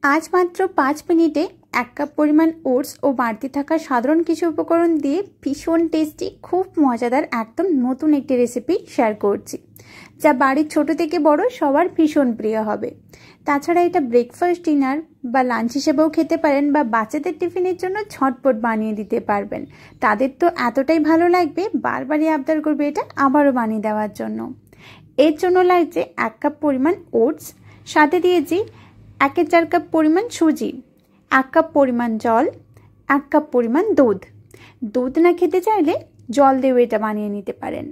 आज मात्र 5 मिनिटे 1 कप परिमाण ओट्स और बाड़ती थाका साधारण किछु उपकरण दिए भीषण टेस्टी खूब मजादार एकदम नतून एक रेसिपि शेयर करछि जा बाड़ीर छोटो थेके बड़ो सबार भीषण प्रिय होबे। ताछाड़ा एटा ब्रेकफास्ट डिनार बा लांच हिसेबेও खेते पारेन बा बाच्चादेर टिफिनेर जोन्नो झटपट बानिये दिते पारबेन। तादेर तो एतटाई भालो लागबे बारबारই आबदार करबे एटा आबारो बानिये देওয়ার জন্য। एर जोन्नो लागছে 1 कप परिमाण ओट्स, साथे दिएछि 1/4 कप परिमाण सुजी, 1 कप परिमाण जल, 1 कप परिमाण दूध। दूध ना खेते चाइले जल दिয়েও এটা বানিয়ে নিতে পারেন।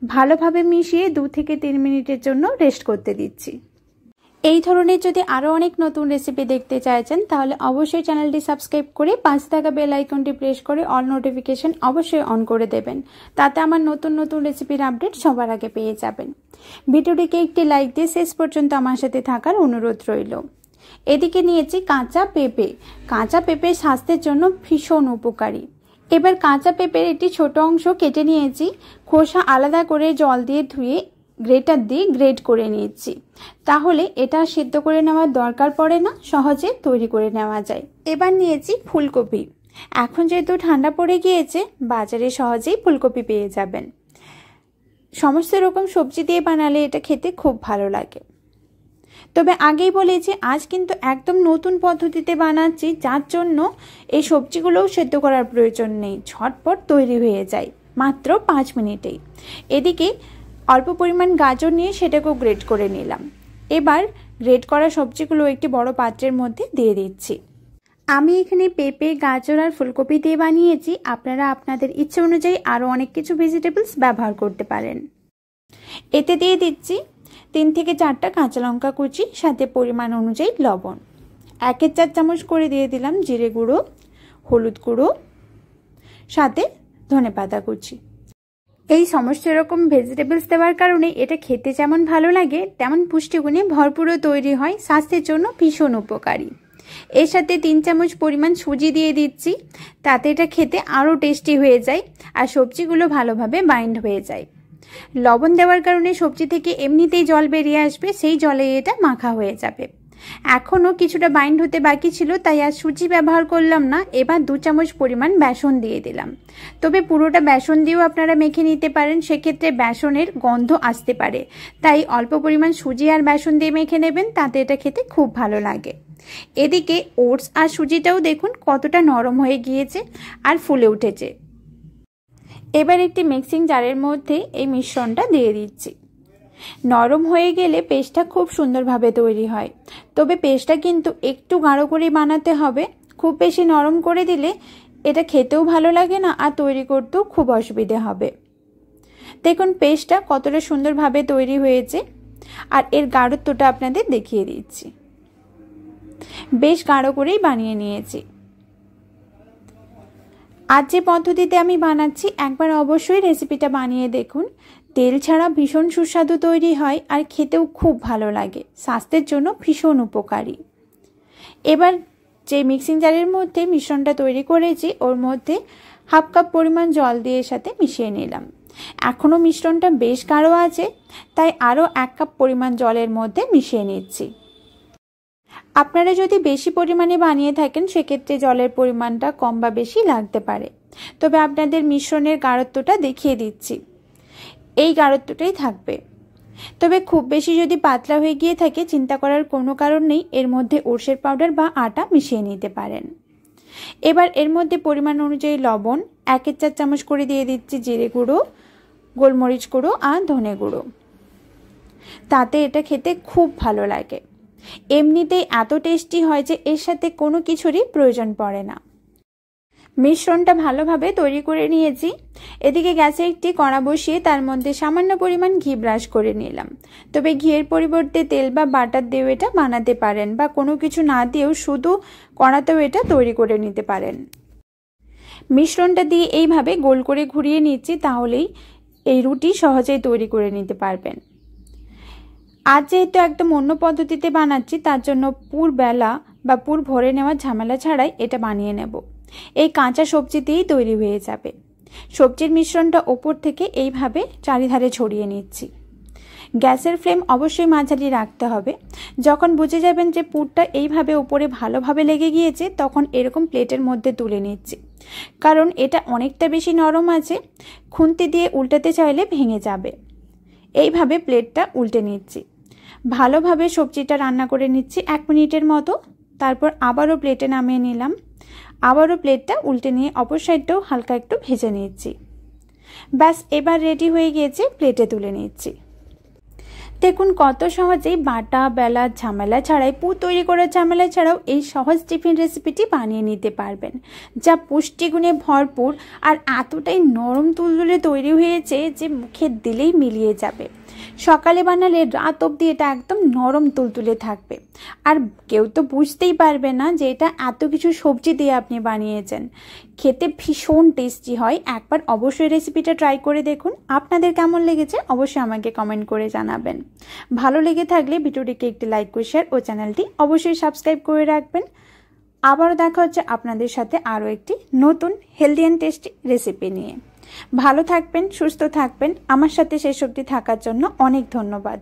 ভালোভাবে মিশিয়ে 2 থেকে 3 মিনিটের জন্য রেস্ট করতে দিচ্ছি। এই ধরনের যদি আরো অনেক নতুন রেসিপি দেখতে চাইছেন তাহলে অবশ্যই চ্যানেলটি সাবস্ক্রাইব করে পাশে থাকা বেল আইকনটি প্রেস করে অল নোটিফিকেশন অবশ্যই অন করে দেবেন, তাতে আমার নতুন নতুন রেসিপির আপডেট সবার আগে পেয়ে যাবেন। ভিডিওটিকে একটি লাইক দিয়ে শেষ পর্যন্ত আমার সাথে থাকার অনুরোধ রইল। এদিকে নিয়েছি কাঁচা পেঁপে। কাঁচা পেঁপে স্বাস্থ্যের জন্য ভীষণ উপকারী। এবার কাঁচা পেঁপের একটি ছোট অংশ কেটে নিয়েছি, খোসা আলাদা করে জল দিয়ে ধুয়ে গ্রেটার দিয়ে গ্রেট করে নিয়েছি, তাহলে এটা সিদ্ধ করে নেওয়ার দরকার পড়ে না, সহজে তৈরি করে নেওয়া যায়। এবার নিয়েছি ফুলকপি। এখন যেহেতু ঠান্ডা পড়ে গিয়েছে বাজারে সহজেই ফুলকপি পেয়ে যাবেন। সমস্ত রকম সবজি দিয়ে বানালে এটা খেতে খুব ভালো লাগে। তবে আগেই বলেছি আজ কিন্তু একদম নতুন পদ্ধতিতে বানাচ্ছি, যার জন্য এই সবজিগুলোও সেদ্ধ করার প্রয়োজন নেই, ঝটপট তৈরি হয়ে যায় মাত্র 5 মিনিটেই। এদিকে অল্প পরিমাণ গাজর নিয়ে সেটাকেও গ্রেট করে নিলাম। এবার গ্রেট করা সবজিগুলো একটি বড় পাত্রের মধ্যে দিয়ে দিচ্ছি। আমি এখানে পেঁপে, গাজর আর ফুলকপি দিয়ে বানিয়েছি, আপনারা আপনাদের ইচ্ছে অনুযায়ী আরও অনেক কিছু ভেজিটেবলস ব্যবহার করতে পারেন। এতে দিয়ে দিচ্ছি 3 থেকে 4টা কাঁচা লঙ্কা কুচি, সাথে পরিমাণ অনুযায়ী লবণ। 1/4 চামচ করে দিয়ে দিলাম জিরে গুঁড়ো, হলুদ গুঁড়ো, সাথে ধনেপাতা কুচি। এই সমস্ত রকম ভেজিটেবলস দেওয়ার কারণে এটা খেতে যেমন ভালো লাগে তেমন পুষ্টিগুণে ভরপুরও তৈরি হয়, স্বাস্থ্যের জন্য ভীষণ উপকারী। এর সাথে 3 চামচ পরিমাণ সুজি দিয়ে দিচ্ছি, তাতে এটা খেতে আরও টেস্টি হয়ে যায় আর সবজিগুলো ভালোভাবে বাইন্ড হয়ে যায়। লবণ দেওয়ার কারণে সবজি থেকে এমনিতেই জল বেরিয়ে আসবে, সেই জলে এটা মাখা হয়ে যাবে। এখনও কিছুটা বাইন্ড হতে বাকি ছিল, তাই আর সুজি ব্যবহার করলাম না। এবার 2 চামচ পরিমাণ বেসন দিয়ে দিলাম। তবে পুরোটা বেসন দিয়েও আপনারা মেখে নিতে পারেন, সেক্ষেত্রে বেসনের গন্ধ আসতে পারে, তাই অল্প পরিমাণ সুজি আর বেসন দিয়ে মেখে নেবেন, তাতে এটা খেতে খুব ভালো লাগে। এদিকে ওটস আর সুজিটাও দেখুন কতটা নরম হয়ে গিয়েছে আর ফুলে উঠেছে। এবার একটি মিক্সিং জারের মধ্যে এই মিশ্রণটা দিয়ে দিচ্ছি। নরম হয়ে গেলে পেস্টটা খুব সুন্দরভাবে তৈরি হয়, তবে পেস্টটা কিন্তু একটু গাঢ় করে বানাতে হবে। খুব বেশি নরম করে দিলে এটা খেতেও ভালো লাগে না আর তৈরি করতেও খুব অসুবিধে হবে। দেখুন পেস্টটা কতটা সুন্দরভাবে তৈরি হয়েছে, আর এর গাঢ়ত্বটা আপনাদের দেখিয়ে দিচ্ছি। বেশ গাঢ় করেই বানিয়ে নিয়েছি। আজ যে পদ্ধতিতে আমি বানাচ্ছি একবার অবশ্যই রেসিপিটা বানিয়ে দেখুন। তেল ছাড়া ভীষণ সুস্বাদু তৈরি হয় আর খেতেও খুব ভালো লাগে, স্বাস্থ্যের জন্য ভীষণ উপকারী। এবার যে মিক্সিং জারের মধ্যে মিশ্রণটা তৈরি করেছি ওর মধ্যে 1/2 কাপ পরিমাণ জল দিয়ে সাথে মিশিয়ে নিলাম। এখনও মিশ্রণটা বেশ গাঢ় আছে, তাই আরও 1 কাপ পরিমাণ জলের মধ্যে মিশিয়ে নিচ্ছি। আপনারা যদি বেশি পরিমাণে বানিয়ে থাকেন সেক্ষেত্রে জলের পরিমাণটা কম বা বেশি লাগতে পারে, তবে আপনাদের মিশ্রণের গাঢ়ত্বটা দেখিয়ে দিচ্ছি, এই গাঢ়ত্বটাই থাকবে। তবে খুব বেশি যদি পাতলা হয়ে গিয়ে থাকে চিন্তা করার কোনো কারণ নেই, এর মধ্যে ওটসের পাউডার বা আটা মিশিয়ে নিতে পারেন। এবার এর মধ্যে পরিমাণ অনুযায়ী লবণ, 1/4 চামচ করে দিয়ে দিচ্ছি জিরে গুঁড়ো, গোলমরিচ গুঁড়ো আর ধনে গুঁড়ো, তাতে এটা খেতে খুব ভালো লাগে। এমনিতেই এত টেস্টি হয় যে এর সাথে কোনো কিছুরই প্রয়োজন পড়ে না। মিশ্রণটা ভালোভাবে তৈরি করে নিয়েছি। এদিকে গ্যাসে একটি কড়া বসিয়ে তার মধ্যে সামান্য পরিমাণ ঘি ব্রাশ করে নিলাম। তবে ঘিয়ের পরিবর্তে তেল বা বাটার দিয়েও এটা বানাতে পারেন, বা কোনো কিছু না দিয়েও শুধু কড়াতেও এটা তৈরি করে নিতে পারেন। মিশ্রণটা দিয়ে এইভাবে গোল করে ঘুরিয়ে নিচ্ছি, তাহলেই এই রুটি সহজেই তৈরি করে নিতে পারবেন। আজ যেহেতু একদম অন্য পদ্ধতিতে বানাচ্ছি তার জন্য পুর বেলা বা পুর ভরে নেওয়ার ঝামেলা ছাড়াই এটা বানিয়ে নেব। এই কাঁচা সবজি দিয়েই তৈরি হয়ে যাবে। সবজির মিশ্রণটা ওপর থেকে এইভাবে চারিধারে ছড়িয়ে নিচ্ছি। গ্যাসের ফ্লেম অবশ্যই মাঝারি রাখতে হবে। যখন বুঝে যাবেন যে পুরটা এইভাবে উপরে ভালোভাবে লেগে গিয়েছে, তখন এরকম প্লেটের মধ্যে তুলে নিচ্ছি। কারণ এটা অনেকটা বেশি নরম আছে, খুন্তি দিয়ে উল্টাতে চাইলে ভেঙে যাবে। এইভাবে প্লেটটা উল্টে নিচ্ছি। ভালোভাবে সবজিটা রান্না করে নিচ্ছি 1 মিনিটের মতো। তারপর আবারও প্লেটে নামিয়ে নিলাম। আবারও প্লেটটা উল্টে নিয়ে অপর সাইডটাও হালকা একটু ভেজে নিচ্ছি। ব্যাস, এবার রেডি হয়ে গিয়েছে, প্লেটে তুলে নিচ্ছি। দেখুন কত সহজেই বাটা বেলার ঝামেলা ছাড়াই, পুর তৈরি করার ঝামেলা ছাড়াও এই সহজ টিফিন রেসিপিটি বানিয়ে নিতে পারবেন, যা পুষ্টিগুণে ভরপুর আর এতটাই নরম তুলতুলে তৈরি হয়েছে যে মুখে দিলেই মিলিয়ে যাবে। সকালে বানালে রাত অবধি এটা একদম নরম তুলতুলে থাকবে, আর কেউ তো বুঝতেই পারবে না যে এটা এত কিছু সবজি দিয়ে আপনি বানিয়েছেন। খেতে ভীষণ টেস্টি হয়। একবার অবশ্যই রেসিপিটা ট্রাই করে দেখুন। আপনাদের কেমন লেগেছে অবশ্যই আমাকে কমেন্ট করে জানাবেন। ভালো লেগে থাকলে ভিডিওটিকে একটি লাইক করে শেয়ার ও চ্যানেলটি অবশ্যই সাবস্ক্রাইব করে রাখবেন। আবারও দেখা হচ্ছে আপনাদের সাথে আরও একটি নতুন হেলদি অ্যান্ড টেস্টি রেসিপি নিয়ে। ভালো থাকবেন, সুস্থ থাকবেন। আমার সাথে শেষ অবধি থাকার জন্য অনেক ধন্যবাদ।